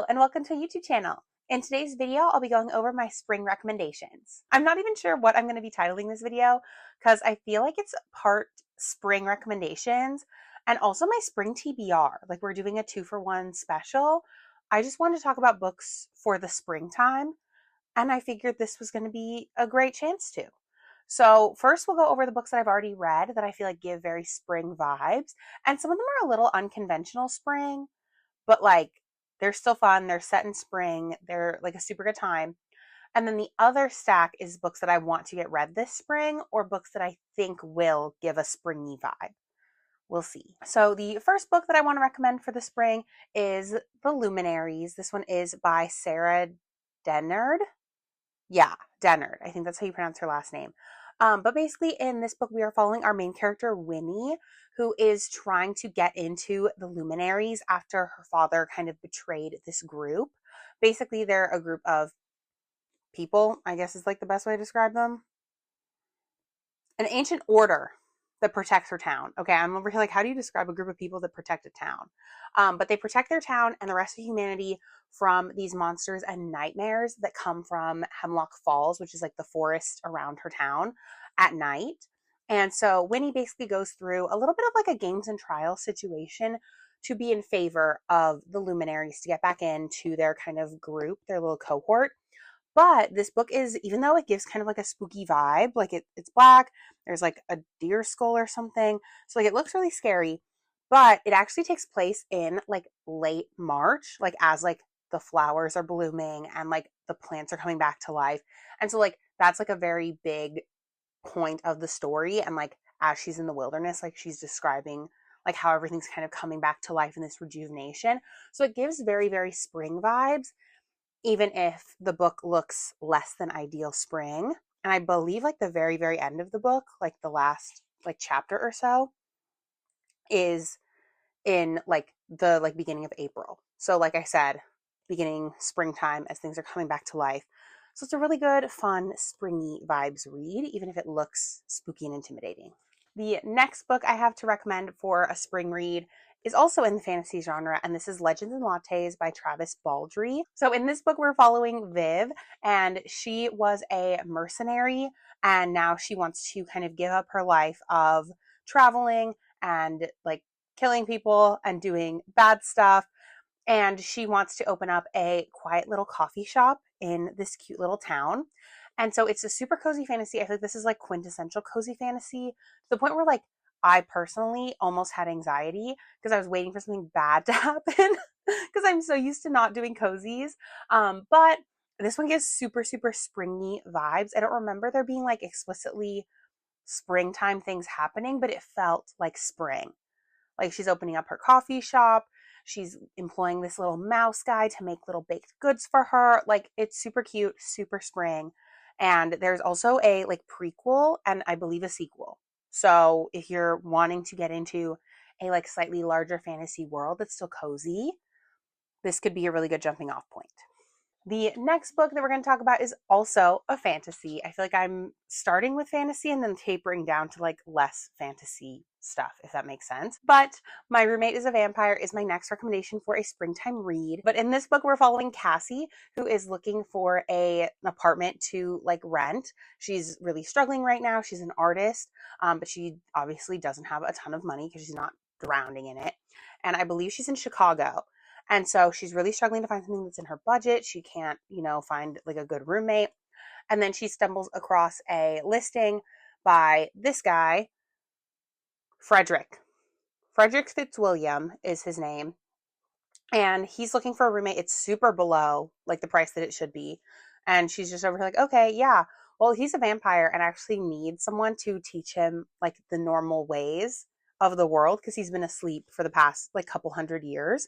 and welcome to a YouTube channel. In today's video, I'll be going over my spring recommendations. I'm not even sure what I'm going to be titling this video because I feel like it's part spring recommendations and also my spring TBR. Like we're doing a 2-for-1 special. I just wanted to talk about books for the springtime, and I figured this was going to be a great chance to. So first we'll go over the books that I've already read that I feel like give very spring vibes, and some of them are a little unconventional spring, but like they're still fun. They're set in spring. They're like a super good time. And then the other stack is books that I want to get read this spring or books that I think will give a springy vibe. We'll see. So the first book that I want to recommend for the spring is The Luminaries. This one is by Sarah Dennard. Yeah, Dennard. I think that's how you pronounce her last name. But basically in this book, we are following our main character, Winnie, who is trying to get into the Luminaries after her father kind of betrayed this group. Basically, they're a group of people, I guess is like the best way to describe them. An ancient order that protects her town. Okay, I'm over here like, how do you describe a group of people that protect a town? But they protect their town and the rest of humanity from these monsters and nightmares that come from Hemlock Falls, which is like the forest around her town at night. And so Winnie basically goes through a little bit of like a games and trials situation to be in favor of the Luminaries to get back into their kind of group, their little cohort. But this book is, even though it gives kind of like a spooky vibe, like it's black, there's like a deer skull or something. So like it looks really scary, but it actually takes place in like late March, like as like the flowers are blooming and like the plants are coming back to life. And so like that's like a very big point of the story. And like as she's in the wilderness, like she's describing like how everything's kind of coming back to life in this rejuvenation. So it gives very, very spring vibes, even if the book looks less than ideal spring. And I believe like the very, very end of the book, like the last like chapter or so, is in like the like beginning of April. So like I said, beginning springtime as things are coming back to life. So it's a really good, fun, springy vibes read, even if it looks spooky and intimidating. The next book I have to recommend for a spring read is also in the fantasy genre, and this is Legends and Lattes by Travis Baldree. So in this book, we're following Viv, and she was a mercenary, and now she wants to kind of give up her life of traveling and like killing people and doing bad stuff. And she wants to open up a quiet little coffee shop in this cute little town. And so it's a super cozy fantasy. I feel like this is like quintessential cozy fantasy to the point where like I personally almost had anxiety because I was waiting for something bad to happen because I'm so used to not doing cozies. But this one gives super, super springy vibes. I don't remember there being like explicitly springtime things happening, but it felt like spring. Like she's opening up her coffee shop. She's employing this little mouse guy to make little baked goods for her. Like it's super cute, super spring. And there's also a like prequel and I believe a sequel. So if you're wanting to get into a like slightly larger fantasy world that's still cozy, this could be a really good jumping off point. The next book that we're going to talk about is also a fantasy. I feel like I'm starting with fantasy and then tapering down to like less fantasy stuff, if that makes sense. But My Roommate is a Vampire is my next recommendation for a springtime read. But in this book, we're following Cassie, who is looking for an apartment to like rent. She's really struggling right now. She's an artist, but she obviously doesn't have a ton of money because she's not drowning in it. And I believe she's in Chicago. And so she's really struggling to find something that's in her budget. She can't, find like a good roommate. And then she stumbles across a listing by this guy, Frederick. Frederick Fitzwilliam is his name. And he's looking for a roommate. It's super below like the price that it should be. And she's just over here like, okay, yeah. Well, he's a vampire and actually needs someone to teach him like the normal ways of the world because he's been asleep for the past like couple hundred years.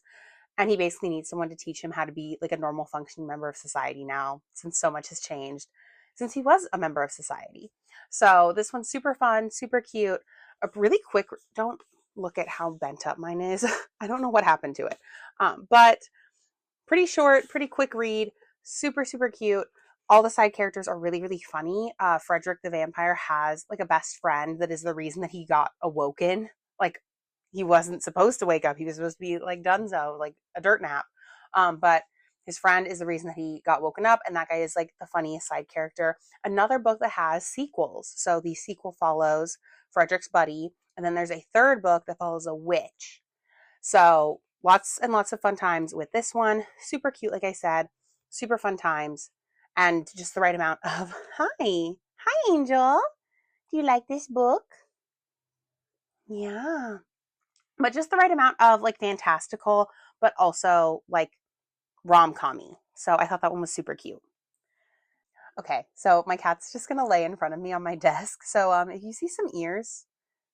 And he basically needs someone to teach him how to be like a normal functioning member of society now, since so much has changed since he was a member of society. So this one's super fun, super cute, a really quick, don't look at how bent up mine is. I don't know what happened to it. But pretty short, pretty quick read, super, super cute. All the side characters are really, really funny. Frederick the vampire has like a best friend that is the reason that he got awoken. Like he wasn't supposed to wake up. He was supposed to be like Dunzo, like a dirt nap. But His friend is the reason that he got woken up, and that guy is like the funniest side character. Another book that has sequels. So the sequel follows Frederick's buddy, and then there's a third book that follows a witch. So lots and lots of fun times with this one. Super cute, like I said, super fun times, and just the right amount of hi, Angel. Do you like this book? Yeah, but just the right amount of like fantastical, but also like rom-com-y. So I thought that one was super cute. Okay, so my cat's just gonna lay in front of me on my desk. So if you see some ears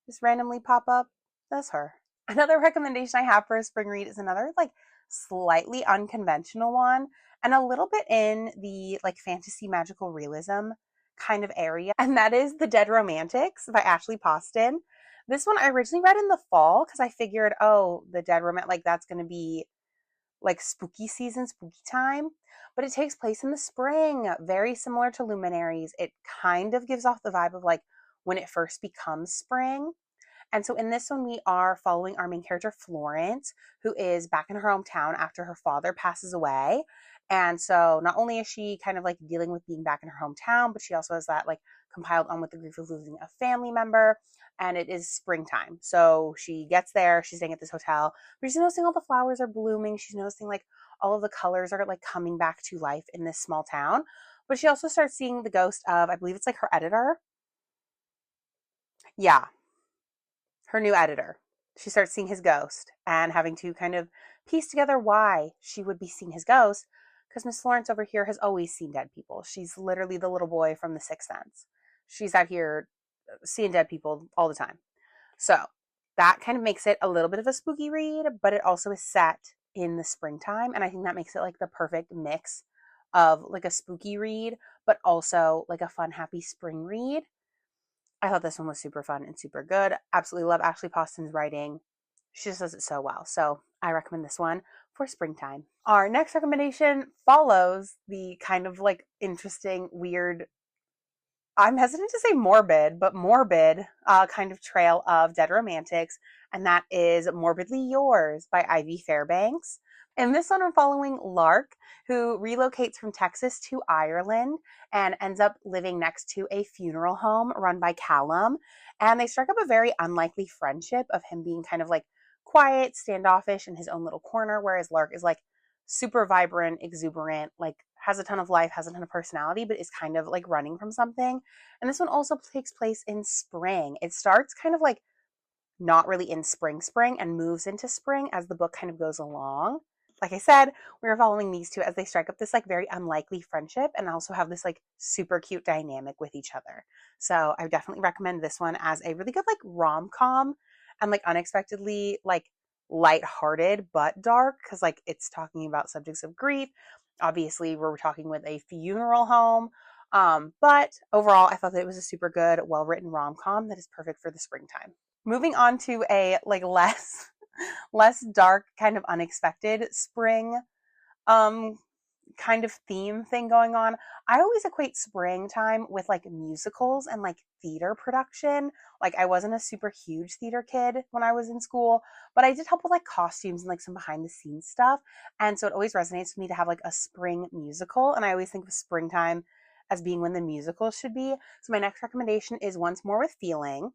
just randomly pop up, that's her. Another recommendation I have for a spring read is another like slightly unconventional one and a little bit in the like fantasy magical realism kind of area. And that is The Dead Romantics by Ashley Poston. This one I originally read in the fall because I figured, oh, the Dead Romantic, like that's going to be like spooky season, spooky time. But it takes place in the spring, very similar to Luminaries. It kind of gives off the vibe of like when it first becomes spring. And so in this one, we are following our main character, Florence, who is back in her hometown after her father passes away. And so not only is she kind of like dealing with being back in her hometown, but she also has that like compiled on with the grief of losing a family member. And it is springtime. So she gets there, she's staying at this hotel, but she's noticing all the flowers are blooming. She's noticing like all of the colors are like coming back to life in this small town. But she also starts seeing the ghost of, I believe it's like her editor. Yeah, her new editor. She starts seeing his ghost and having to kind of piece together why she would be seeing his ghost. Because Miss Florence over here has always seen dead people. She's literally the little boy from The Sixth Sense. She's out here seeing dead people all the time. So that kind of makes it a little bit of a spooky read, but it also is set in the springtime. And I think that makes it like the perfect mix of like a spooky read, but also like a fun, happy spring read. I thought this one was super fun and super good. Absolutely love Ashley Poston's writing. She just does it so well. So I recommend this one for springtime. Our next recommendation follows the kind of like interesting, weird, I'm hesitant to say morbid, but morbid kind of trail of Dead Romantics, and that is Morbidly Yours by Ivy Fairbanks. In this one, I'm following Lark, who relocates from Texas to Ireland and ends up living next to a funeral home run by Callum. And they strike up a very unlikely friendship of him being kind of like quiet, standoffish in his own little corner, whereas Lark is like super vibrant, exuberant, like has a ton of life, has a ton of personality, but is kind of like running from something. And this one also takes place in spring. It starts kind of like not really in spring and moves into spring as the book kind of goes along. Like I said, we're following these two as they strike up this like very unlikely friendship and also have this like super cute dynamic with each other. So I definitely recommend this one as a really good like rom-com and like unexpectedly like lighthearted but dark because like it's talking about subjects of grief. Obviously, we're talking with a funeral home. But overall, I thought that it was a super good, well-written rom-com that is perfect for the springtime. Moving on to a like less dark, kind of unexpected spring um kind of theme thing going on. I always equate springtime with like musicals and like theater production. Like I wasn't a super huge theater kid when I was in school, but I did help with like costumes and like some behind the scenes stuff. And so it always resonates with me to have like a spring musical. And I always think of springtime as being when the musical should be. So my next recommendation is Once More with Feeling.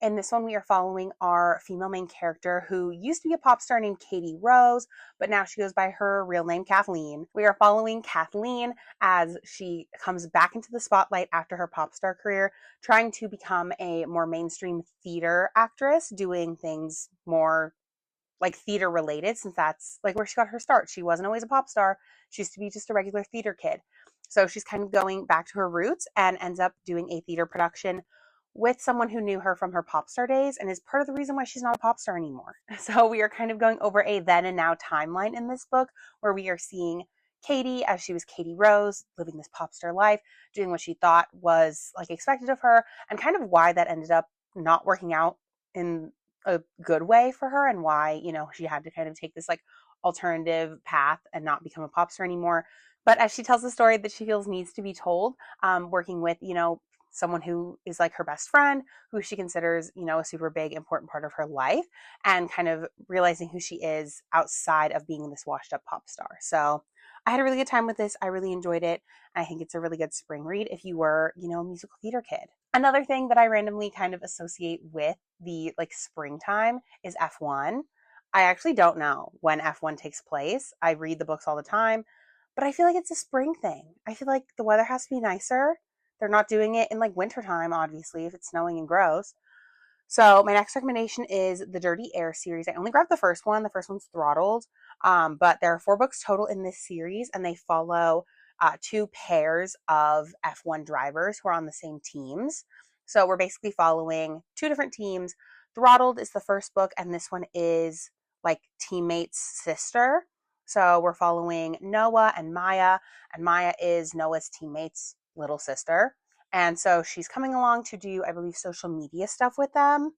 In this one, we are following our female main character who used to be a pop star named Katie Rose, but now she goes by her real name, Kathleen. We are following Kathleen as she comes back into the spotlight after her pop star career, trying to become a more mainstream theater actress, doing things more like theater related, since that's like where she got her start. She wasn't always a pop star. She used to be just a regular theater kid. So she's kind of going back to her roots and ends up doing a theater production with someone who knew her from her pop star days and is part of the reason why she's not a pop star anymore. So we are kind of going over a then and now timeline in this book where we are seeing Katie as she was Katie Rose, living this pop star life, doing what she thought was like expected of her, and kind of why that ended up not working out in a good way for her and why, you know, she had to kind of take this like alternative path and not become a pop star anymore. But as she tells the story that she feels needs to be told, working with, you know, someone who is like her best friend, who she considers, you know, a super big, important part of her life, and kind of realizing who she is outside of being this washed up pop star. So I had a really good time with this. I really enjoyed it. I think it's a really good spring read if you were, a musical theater kid. Another thing that I randomly kind of associate with the like springtime is F1. I actually don't know when F1 takes place. I read the books all the time, but I feel like it's a spring thing. I feel like the weather has to be nicer. They're not doing it in like wintertime, obviously, if it's snowing and gross. So my next recommendation is the Dirty Air series. I only grabbed the first one. The first one's Throttled, but there are 4 books total in this series, and they follow 2 pairs of F1 drivers who are on the same teams. So we're basically following 2 different teams. Throttled is the first book, and this one is like teammate's sister. So we're following Noah and Maya is Noah's teammate's little sister. And so she's coming along to do, I believe, social media stuff with them.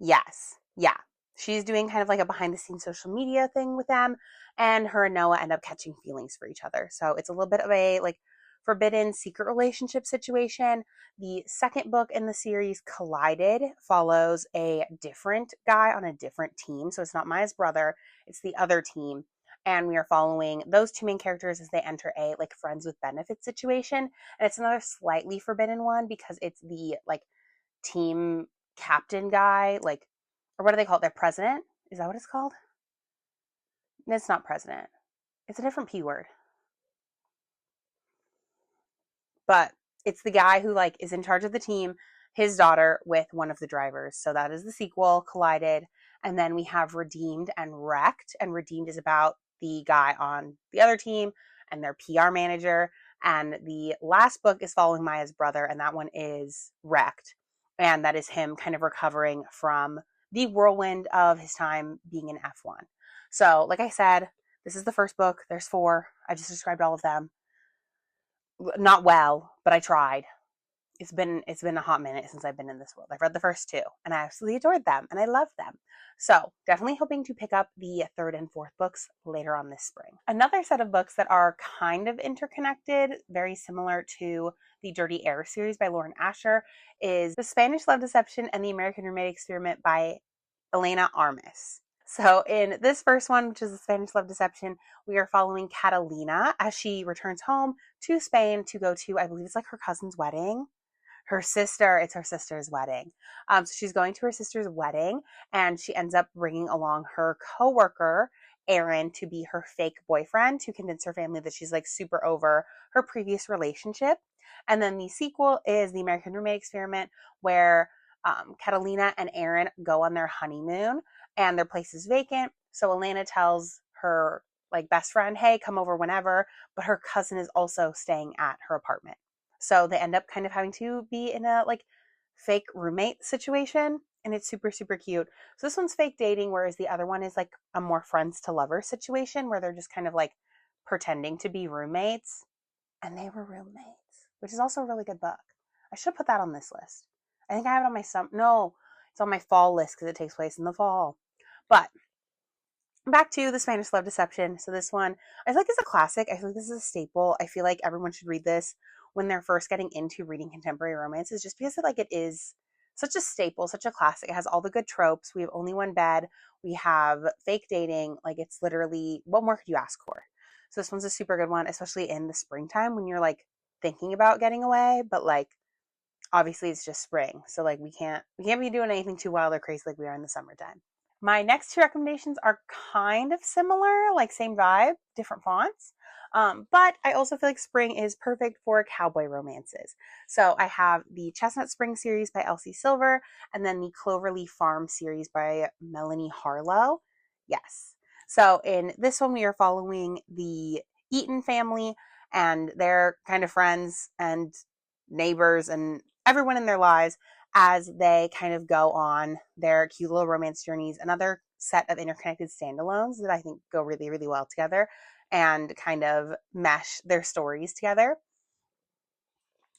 Yes. Yeah. She's doing kind of like a behind the scenes social media thing with them. And her and Noah end up catching feelings for each other. So it's a little bit of a like forbidden secret relationship situation. The second book in the series, Collided, follows a different guy on a different team. So it's not Maya's brother, it's the other team. And we are following those 2 main characters as they enter a like friends with benefits situation. And it's another slightly forbidden one because it's the like team captain guy, like, or what do they call it? Their president? Is that what it's called? It's not president. It's a different P word. But it's the guy who like is in charge of the team, his daughter with one of the drivers. So that is the sequel, Collided. And then we have Redeemed and Wrecked. And Redeemed is about the guy on the other team and their PR manager. And the last book is following Maya's brother, and that one is Wrecked. And that is him kind of recovering from the whirlwind of his time being in F1. So, like I said, this is the first book. There's 4. I just described all of them. Not well, but I tried. It's been a hot minute since I've been in this world. I've read the first 2 and I absolutely adored them and I loved them. So definitely hoping to pick up the 3rd and 4th books later on this spring. Another set of books that are kind of interconnected, very similar to the Dirty Air series by Lauren Asher, is The Spanish Love Deception and the American Roommate Experiment by Elena Armas. So in this first one, which is The Spanish Love Deception, we are following Catalina as she returns home to Spain to go to, I believe it's like her cousin's wedding. It's her sister's wedding. So she's going to her sister's wedding, and she ends up bringing along her coworker, Aaron, to be her fake boyfriend to convince her family that she's like super over her previous relationship. And then the sequel is The American Roommate Experiment, where Catalina and Aaron go on their honeymoon and their place is vacant. So Elena tells her like best friend, hey, come over whenever, but her cousin is also staying at her apartment. So they end up kind of having to be in a like fake roommate situation, and it's super, super cute. So this one's fake dating, whereas the other one is like a more friends to lovers situation where they're just kind of like pretending to be roommates, and they were roommates, which is also a really good book. I should put that on this list. I think I have it on my no, it's on my fall list because it takes place in the fall. But back to The Spanish Love Deception. So this one, I feel like it's a classic. I feel like this is a staple. I feel like everyone should read this when they're first getting into reading contemporary romances, just because it is such a staple, such a classic. It has all the good tropes. We have only one bed. We have fake dating. Like, it's literally, what more could you ask for? So this one's a super good one, especially in the springtime when you're like thinking about getting away, but like obviously it's just spring. So like we can't be doing anything too wild or crazy like we are in the summertime. My next 2 recommendations are kind of similar, like same vibe, different fonts. But I also feel like spring is perfect for cowboy romances. So I have the Chestnut Spring series by Elsie Silver, and then the Cloverleaf Farm series by Melanie Harlow. Yes. So in this one, we are following the Eaton family, and they're kind of friends and neighbors and everyone in their lives as they kind of go on their cute little romance journeys. Another set of interconnected standalones that I think go really, really well together and kind of mesh their stories together.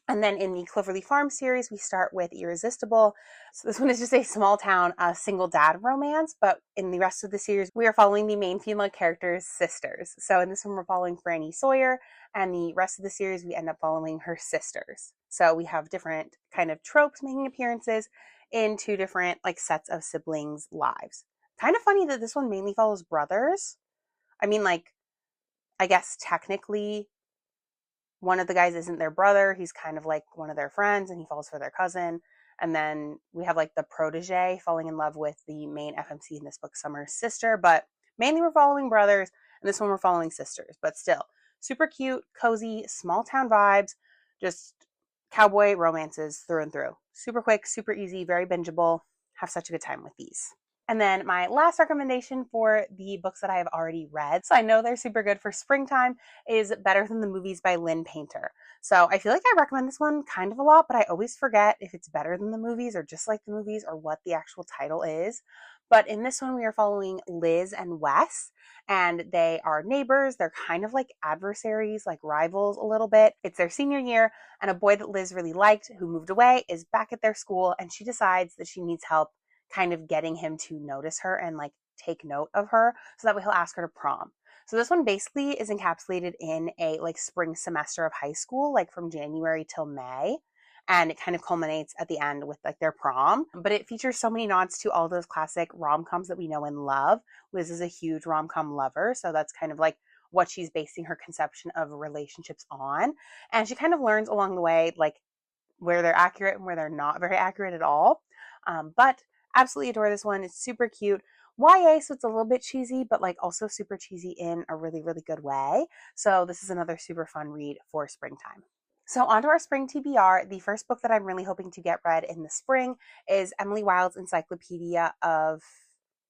And then in the Cloverleaf Farm series, we start with Irresistible. So this one is just a small town, single dad romance, but in the rest of the series, we are following the main female character's sisters. So in this one, we're following Franny Sawyer, and the rest of the series, we end up following her sisters. So we have different kind of tropes making appearances in 2 different like sets of siblings' lives. Kind of funny that this one mainly follows brothers. I mean, like, I guess technically one of the guys isn't their brother. He's kind of like one of their friends and he falls for their cousin. And then we have like the protege falling in love with the main FMC in this book, Summer's sister. But mainly we're following brothers, and this one we're following sisters. But still, super cute, cozy, small town vibes, just cowboy romances through and through. Super quick, super easy, very bingeable. Have such a good time with these. And then my last recommendation for the books that I have already read, so I know they're super good for springtime, is Better Than the Movies by Lynn Painter. So I feel like I recommend this one kind of a lot, but I always forget if it's better than the movies or just like the movies or what the actual title is. But in this one, we are following Liz and Wes, and they are neighbors. They're kind of like adversaries, like rivals a little bit. It's their senior year, and a boy that Liz really liked who moved away is back at their school, and she decides that she needs help kind of getting him to notice her and like take note of her so that way he'll ask her to prom. So this one basically is encapsulated in a like spring semester of high school, like from January till May. And it kind of culminates at the end with like their prom. But it features so many nods to all those classic rom-coms that we know and love. Liz is a huge rom-com lover, so that's kind of like what she's basing her conception of relationships on. And she kind of learns along the way, like where they're accurate and where they're not very accurate at all. But absolutely adore this one. It's super cute. YA, so it's a little bit cheesy, but like also super cheesy in a really, really good way. So this is another super fun read for springtime. So on to our spring TBR. The first book that I'm really hoping to get read in the spring is Emily Wilde's Encyclopedia of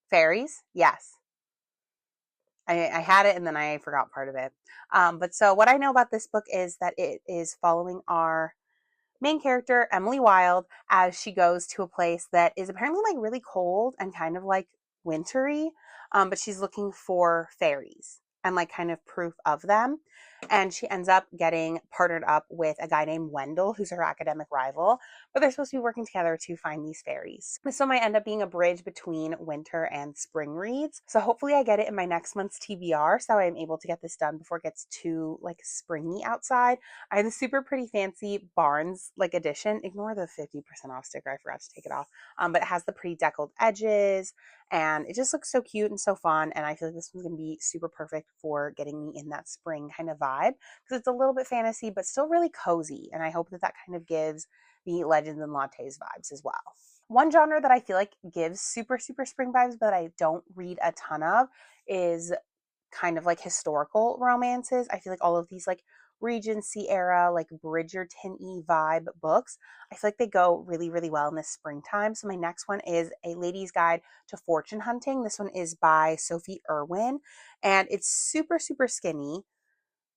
Fairies. Yes. I had it and then I forgot part of it. But so what I know about this book is that it is following our main character, Emily Wilde, as she goes to a place that is apparently like really cold and kind of like wintry, but she's looking for fairies and like kind of proof of them. And she ends up getting partnered up with a guy named Wendell, who's her academic rival, but they're supposed to be working together to find these fairies. This one might end up being a bridge between winter and spring reads. So hopefully I get it in my next month's TBR so I'm able to get this done before it gets too like springy outside. I have the super pretty fancy Barnes like edition. Ignore the 50% off sticker. I forgot to take it off. But it has the pretty deckled edges and it just looks so cute and so fun. And I feel like this one's going to be super perfect for getting me in that spring kind of vibe because it's a little bit fantasy, but still really cozy. And I hope that that kind of gives the Legends and Lattes vibes as well. One genre that I feel like gives super, super spring vibes, but I don't read a ton of is kind of like historical romances. I feel like all of these like Regency era, like Bridgerton-y vibe books, I feel like they go really, really well in this springtime. So my next one is A Lady's Guide to Fortune Hunting. This one is by Sophie Irwin, and it's super, super skinny,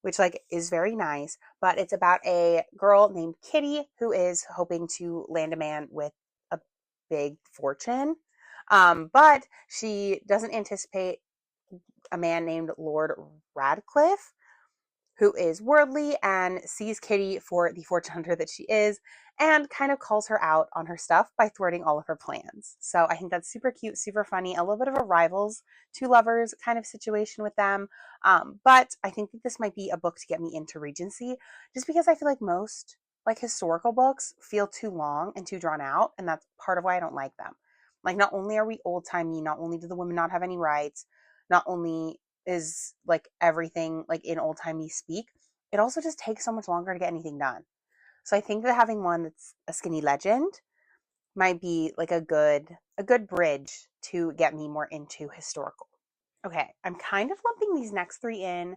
which like is very nice, but it's about a girl named Kitty who is hoping to land a man with a big fortune. But she doesn't anticipate a man named Lord Radcliffe, who is worldly and sees Kitty for the fortune hunter that she is and kind of calls her out on her stuff by thwarting all of her plans. So I think that's super cute, super funny, a little bit of a rivals to lovers kind of situation with them. But I think that this might be a book to get me into Regency just because I feel like most like historical books feel too long and too drawn out. And that's part of why I don't like them. Like not only are we old timey, not only do the women not have any rights, not only is like everything like in old timey speak, it also just takes so much longer to get anything done. So I think that having one that's a skinny legend might be like a good bridge to get me more into historical. Okay, I'm kind of lumping these next three in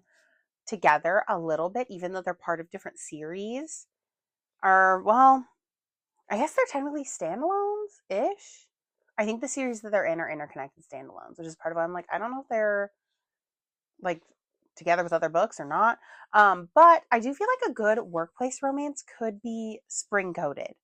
together a little bit, even though they're part of different series. Or well, I guess they're technically standalones ish. I think the series that they're in are interconnected standalones, which is part of why I'm like, I don't know if they're like together with other books or not. But I do feel like a good workplace romance could be spring coded.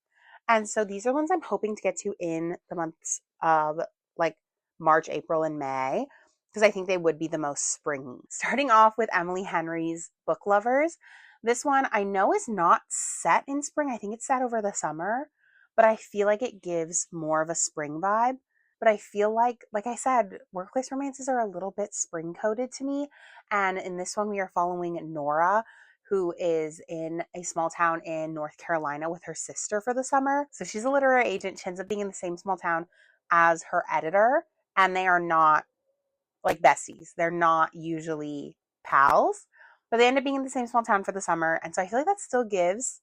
And so these are ones I'm hoping to get to in the months of like March, April, and May, because I think they would be the most springy. Starting off with Emily Henry's Book Lovers. This one I know is not set in spring. I think it's set over the summer, but I feel like it gives more of a spring vibe. But I feel like I said, workplace romances are a little bit spring coded to me. And in this one, we are following Nora, who is in a small town in North Carolina with her sister for the summer. So she's a literary agent. She ends up being in the same small town as her editor, and they are not like besties. They're not usually pals. But they end up being in the same small town for the summer. And so I feel like that still gives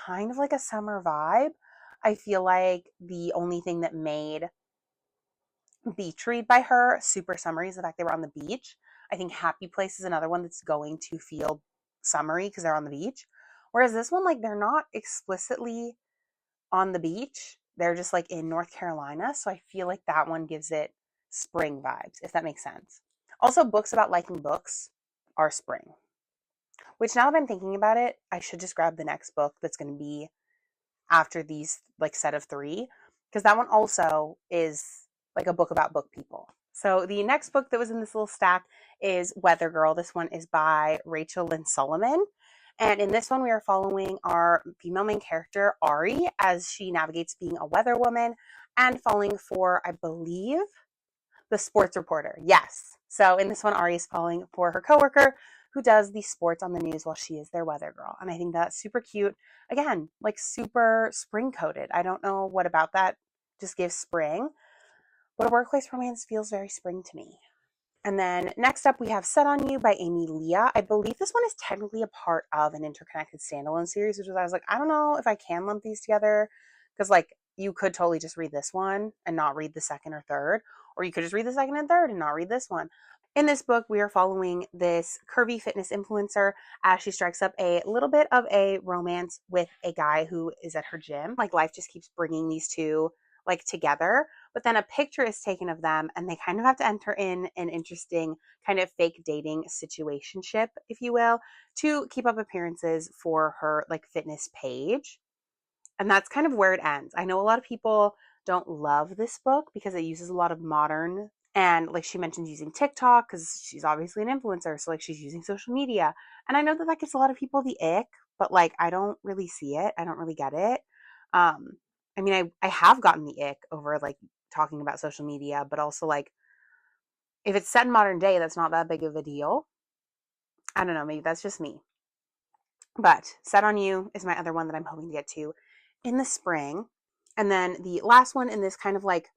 kind of like a summer vibe. I feel like the only thing that made Beach Read by her super summery is the fact they were on the beach. I think Happy Place is another one that's going to feel summery because they're on the beach. Whereas this one, like, they're not explicitly on the beach. They're just like in North Carolina. So I feel like that one gives it spring vibes, if that makes sense. Also, books about liking books are spring, which now that I'm thinking about it, I should just grab the next book that's going to be after these like set of three, because that one also is like a book about book people. So the next book that was in this little stack is Weather Girl. This one is by Rachel Lynn Solomon. And in this one, we are following our female main character, Ari, as she navigates being a weather woman and falling for, I believe, the sports reporter. Yes. So in this one, Ari is falling for her coworker who does the sports on the news while she is their weather girl. And I think that's super cute. Again, like super spring coated. I don't know what about that just gives spring, but a workplace romance feels very spring to me. And then next up, we have Set on You by Amy Leah. I believe this one is technically a part of an interconnected standalone series, which is I was like, I don't know if I can lump these together, because like you could totally just read this one and not read the second or third, or you could just read the second and third and not read this one. In this book, we are following this curvy fitness influencer as she strikes up a little bit of a romance with a guy who is at her gym. Like life just keeps bringing these two like together, but then a picture is taken of them and they kind of have to enter in an interesting kind of fake dating situationship, if you will, to keep up appearances for her like fitness page. And that's kind of where it ends. I know a lot of people don't love this book because it uses a lot of modern, and like she mentions using TikTok because she's obviously an influencer. So like she's using social media. And I know that that gives a lot of people the ick, but like I don't really see it. I don't really get it. I mean, I have gotten the ick over like talking about social media, but also like if it's set in modern day, that's not that big of a deal. I don't know. Maybe that's just me. But Set on You is my other one that I'm hoping to get to in the spring. And then the last one in this kind of like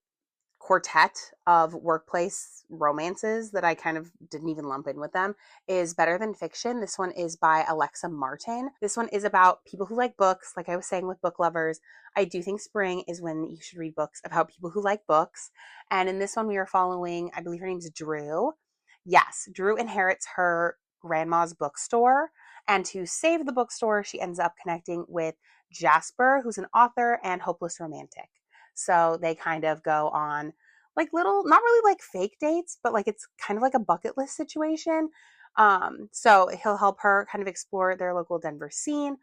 quartet of workplace romances that I kind of didn't even lump in with them is Better Than Fiction. This one is by Alexa Martin. This one is about people who like books. Like I was saying with book lovers, I do think spring is when you should read books about people who like books. And in this one, we are following, I believe her name's Drew. Yes, Drew inherits her grandma's bookstore. And to save the bookstore, she ends up connecting with Jasper, who's an author and hopeless romantic. So they kind of go on like little, not really like fake dates, but like it's kind of like a bucket list situation. So he'll help her kind of explore their local Denver scene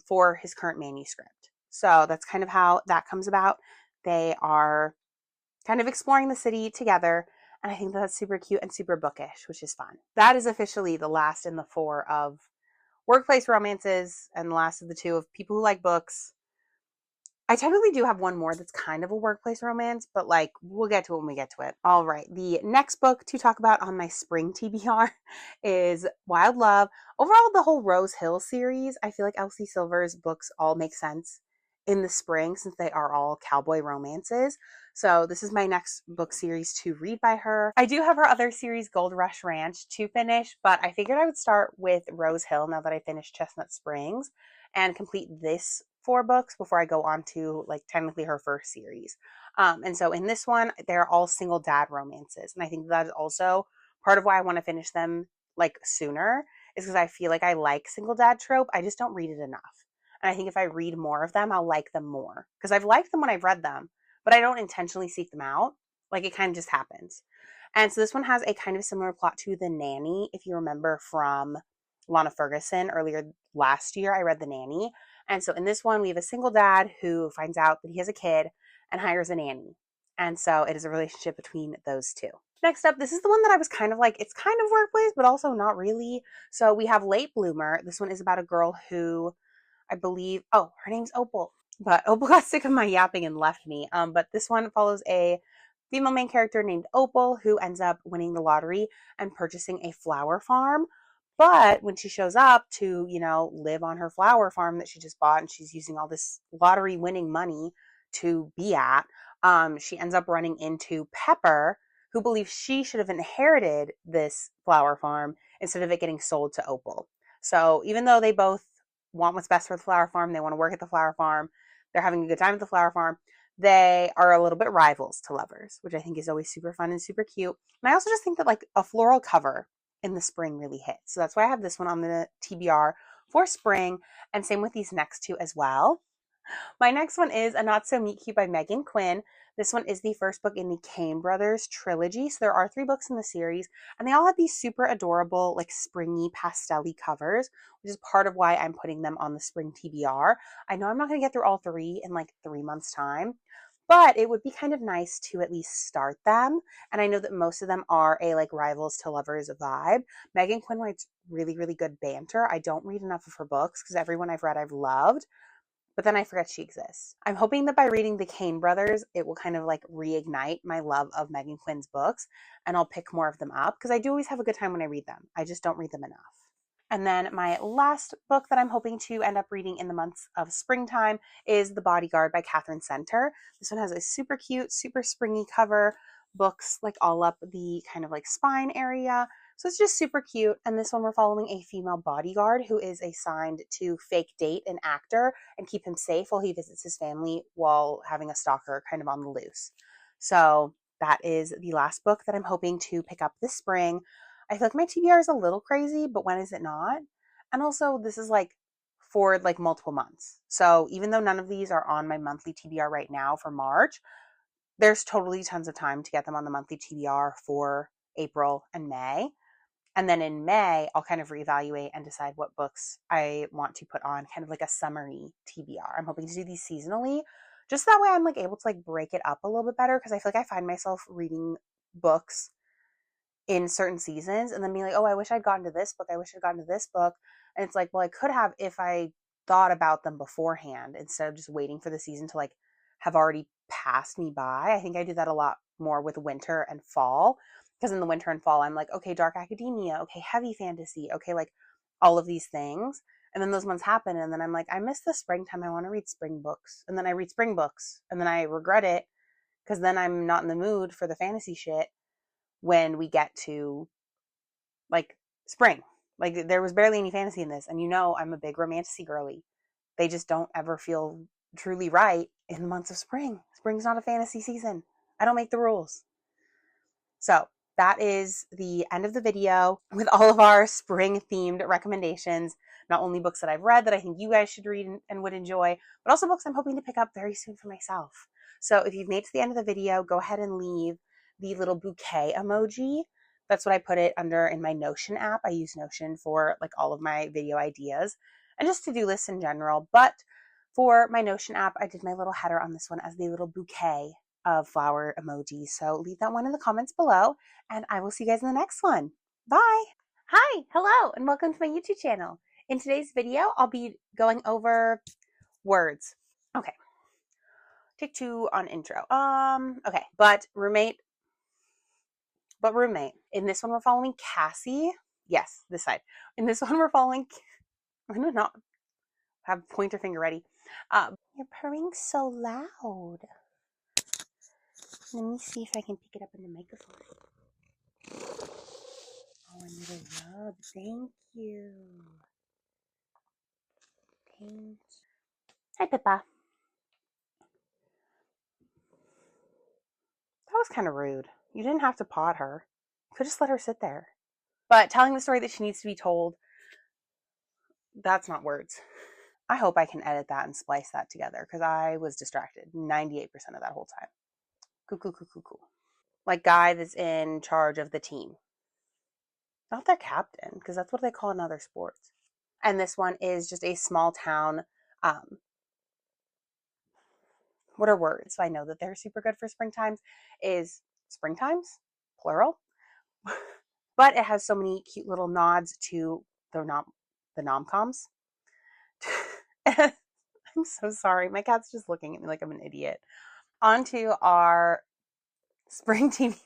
for his current manuscript. So that's kind of how that comes about. They are kind of exploring the city together. And I think that's super cute and super bookish, which is fun. That is officially the last in the four of workplace romances and the last of the two of people who like books. I technically do have one more that's kind of a workplace romance, but like we'll get to it when we get to it. All right. The next book to talk about on my spring TBR is Wild Love. Overall, the whole Rose Hill series, I feel like Elsie Silver's books all make sense in the spring since they are all cowboy romances. So this is my next book series to read by her. I do have her other series, Gold Rush Ranch, to finish, but I figured I would start with Rose Hill now that I finished Chestnut Springs and complete this 4 books before I go on to like technically her first series. And so in this one, they're all single dad romances. And I think that is also part of why I want to finish them like sooner is because I feel like I like single dad trope. I just don't read it enough. And I think if I read more of them, I'll like them more because I've liked them when I've read them, but I don't intentionally seek them out. Like it kind of just happens. And so this one has a kind of similar plot to The Nanny. If you remember from Lana Ferguson earlier last year, I read The Nanny. And so in this one, we have a single dad who finds out that he has a kid and hires a nanny. And so it is a relationship between those two. Next up, this is the one that I was kind of like, it's kind of workplace, but also not really. So we have Late Bloomer. This one is about a girl who I believe, oh, her name's Opal. But Opal got sick of my yapping and left me. But this one follows a female main character named Opal who ends up winning the lottery and purchasing a flower farm. But when she shows up to, you know, live on her flower farm that she just bought and she's using all this lottery winning money to be at, she ends up running into Pepper, who believes she should have inherited this flower farm instead of it getting sold to Opal. So even though they both want what's best for the flower farm, they want to work at the flower farm, they're having a good time at the flower farm, they are a little bit rivals to lovers, which I think is always super fun and super cute. And I also just think that like a floral cover in the spring really hits. So that's why I have this one on the TBR for spring, and same with these next two as well. My next one is A Not So Meet Cute by Megan Quinn. This one is the first book in the Kane Brothers trilogy. So there are 3 books in the series, and they all have these super adorable, like springy pastel-y covers, which is part of why I'm putting them on the spring TBR. I know I'm not going to get through all 3 in like 3 months' time, but it would be kind of nice to at least start them. And I know that most of them are a like rivals to lovers vibe. Megan Quinn writes really, really good banter. I don't read enough of her books because everyone I've read I've loved, but then I forget she exists. I'm hoping that by reading the Kane Brothers, it will kind of like reignite my love of Megan Quinn's books, and I'll pick more of them up because I do always have a good time when I read them. I just don't read them enough. And then my last book that I'm hoping to end up reading in the months of springtime is The Bodyguard by Catherine Center. This one has a super cute, super springy cover, books like all up the kind of like spine area. So it's just super cute. And this one we're following a female bodyguard who is assigned to fake date an actor and keep him safe while he visits his family while having a stalker kind of on the loose. So that is the last book that I'm hoping to pick up this spring. I feel like my TBR is a little crazy, but when is it not? And also, this is like for like multiple months. So even though none of these are on my monthly TBR right now for March, there's totally tons of time to get them on the monthly TBR for April and May. And then in May, I'll kind of reevaluate and decide what books I want to put on kind of like a summary TBR. I'm hoping to do these seasonally, just that way I'm like able to like break it up a little bit better, because I feel like I find myself reading books in certain seasons and then being like, oh, I wish I'd gotten to this book. I wish I'd gotten to this book. And it's like, well, I could have if I thought about them beforehand instead of just waiting for the season to like have already passed me by. I think I do that a lot more with winter and fall, because in the winter and fall, I'm like, okay, dark academia, okay, heavy fantasy, okay, like all of these things. And then those months happen. And then I'm like, I miss the springtime. I want to read spring books. And then I read spring books. And then I regret it because then I'm not in the mood for the fantasy shit when we get to like spring. Like there was barely any fantasy in this, and you know I'm a big romantasy girly. They just don't ever feel truly right in the months of spring. Spring's not a fantasy season. I don't make the rules. So that is the end of the video with all of our spring themed recommendations. Not only books that I've read that I think you guys should read and would enjoy, but also books I'm hoping to pick up very soon for myself. So if you've made it to the end of the video, go ahead and leave the little bouquet emoji. That's what I put it under in my Notion app. I use Notion for like all of my video ideas and just to-do lists in general. But for my Notion app, I did my little header on this one as the little bouquet of flower emojis. So leave that one in the comments below, and I will see you guys in the next one. Bye! Hi, hello, and welcome to my YouTube channel. In today's video, I'll be going over words. Okay. Take 2 on intro. Okay, roommate. In this one, we're following Cassie. Yes, this side. In this one, we're following. I'm gonna not have pointer finger ready. You're purring so loud. Let me see if I can pick it up in the microphone. Oh, a little rub. Thank you. Thanks. Hi, Pippa. That was kind of rude. You didn't have to pot her. You could just let her sit there. But telling the story that she needs to be told, that's not words. I hope I can edit that and splice that together, because I was distracted 98% of that whole time. Cool. Like guy that's in charge of the team. Not their captain, because that's what they call in other sports. And this one is just a small town. What are words? So I know that they're super good for springtimes. Is springtimes, plural. But it has so many cute little nods to the nom-coms. I'm so sorry. My cat's just looking at me like I'm an idiot. On to our spring TV.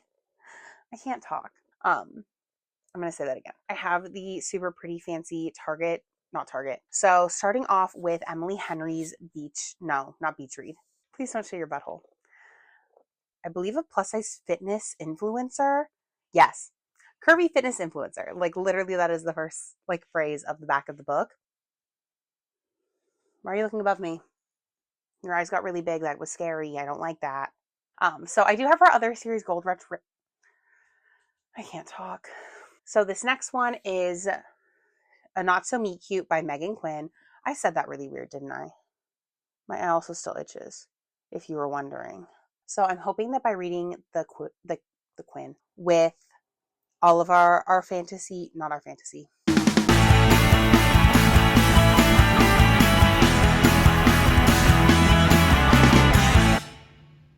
I can't talk. I'm going to say that again. I have the super pretty fancy Target, not Target. So starting off with Emily Henry's not Beach Read. Please don't show your butthole. I believe a plus size fitness influencer. Yes. Curvy fitness influencer. Like literally that is the first like phrase of the back of the book. Why are you looking above me? Your eyes got really big. That was scary. I don't like that. So I do have our other series, Gold Rush. I can't talk. So this next one is A Not So Meet Cute by Megan Quinn. I said that really weird, didn't I? My eye also still itches, if you were wondering. So I'm hoping that by reading the Quinn with all of our fantasy, not our fantasy,